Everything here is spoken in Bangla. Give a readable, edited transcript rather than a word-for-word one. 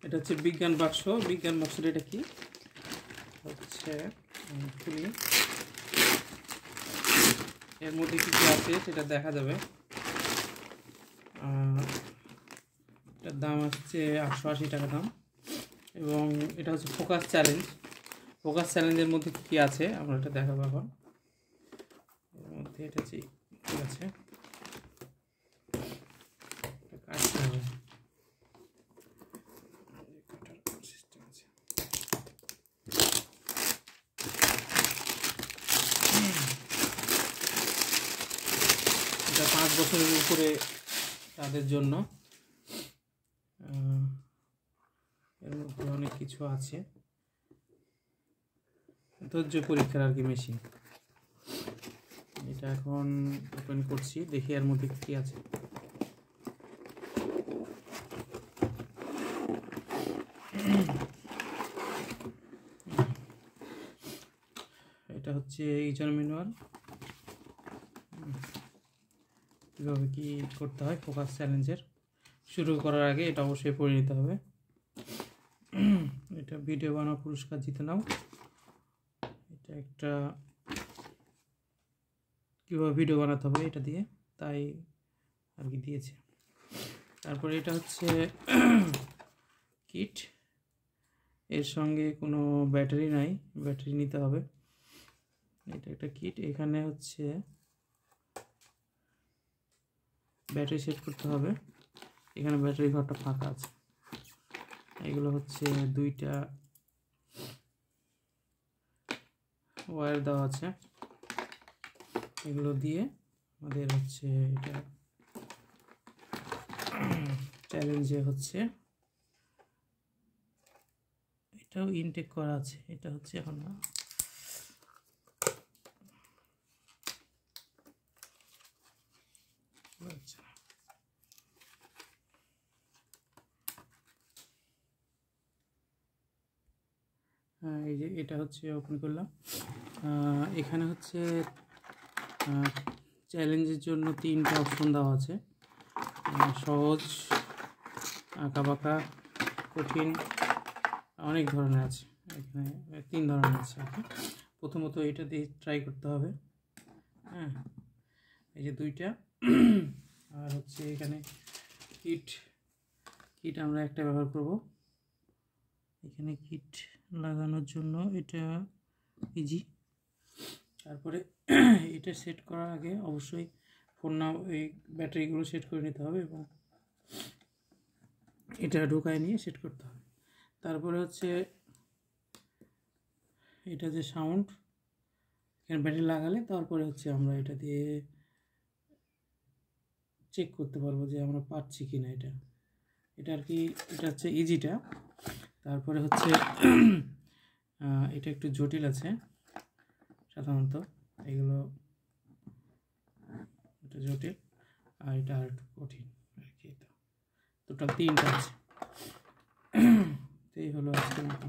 এটা হচ্ছে বিজ্ঞান বাক্স। বিজ্ঞান বাক্সের এটা কি হচ্ছে খুলি, এর মধ্যে কী কী আছে সেটা দেখা যাবে। এটার দাম হচ্ছে 880 টাকা দাম, এবং এটা হচ্ছে ফোকাস চ্যালেঞ্জ। ফোকাস চ্যালেঞ্জের মধ্যে কী আছে আমরা এটা দেখাবো এখন। এর মধ্যে এটা হচ্ছে কী আছে, কাটতে হবে, সিস্টেম আছে। এটা 5 বছরের উপরে তাদের জন্য। এর মধ্যে অনেক কিছু আছে, ধৈর্য পরীক্ষার আর কি মেশিন। এটা এখন ওপেন করছি, দেখি এর মধ্যে কী আছে। এটা হচ্ছে ইউজার ম্যানুয়াল, কীভাবে কী করতে হয় ফোকাস চ্যালেঞ্জের। শুরু করার আগে এটা অবশ্যই পড়ে নিতে হবে। এটা ভিডিও বানাও পুরস্কার জিতে নাও, এটা একটা কীভাবে ভিডিও বানাতে হবে এটা দিয়ে, তাই আর কি দিয়েছে। তারপরে এটা হচ্ছে কিট, এর সঙ্গে কোনো ব্যাটারি নাই, ব্যাটারি নিতে হবে। এটা একটা কিট, এখানে হচ্ছে ব্যাটারি সেট করতে হবে। এখানে ব্যাটারি ঘরটা ফাঁকা আছে। এগুলো হচ্ছে 2টা ওয়্যার দেওয়া আছে, এগুলো দিয়ে আমাদের হচ্ছে এটা চ্যালেঞ্জে হচ্ছে এটাও ইনটেক করা আছে। এটা হচ্ছে এখন না, আচ্ছা হ্যাঁ, এই যে এটা হচ্ছে ওপেন করলাম। এখানে হচ্ছে চ্যালেঞ্জের জন্য 3টা অপশন দেওয়া আছে, সহজ, আঁকাবাঁকা, কঠিন, অনেক ধরনের আছে। এখানে 3 ধরনের আছে আর কি। প্রথমত এটা দিয়ে ট্রাই করতে হবে। হ্যাঁ, এই যে 2টা, আর হচ্ছে এখানে কিট আমরা একটা ব্যবহার করব। এখানে কিট লাগানোর জন্য এটা ইজি। তারপরে এটা সেট করার আগে অবশ্যই ফোন নাও এই ব্যাটারিগুলো সেট করে নিতে হবে, এবং এটা ঢোকায় নিয়ে সেট করতে হবে। তারপরে হচ্ছে এটা যে সাউন্ড, এখানে ব্যাটারি লাগালে তারপরে হচ্ছে আমরা এটা দিয়ে চেক করতে পারবো যে আমরা পাচ্ছি কি না। এটা আর কি, এটা হচ্ছে ইজিটা। তারপরে হচ্ছে এটা একটু জটিল আছে সাধারণত, এগুলো এটা জটিল, আর এটা আর একটু কঠিন আর কি। টোটাল 3টা আছে। তো এই হলো আজকের মতো।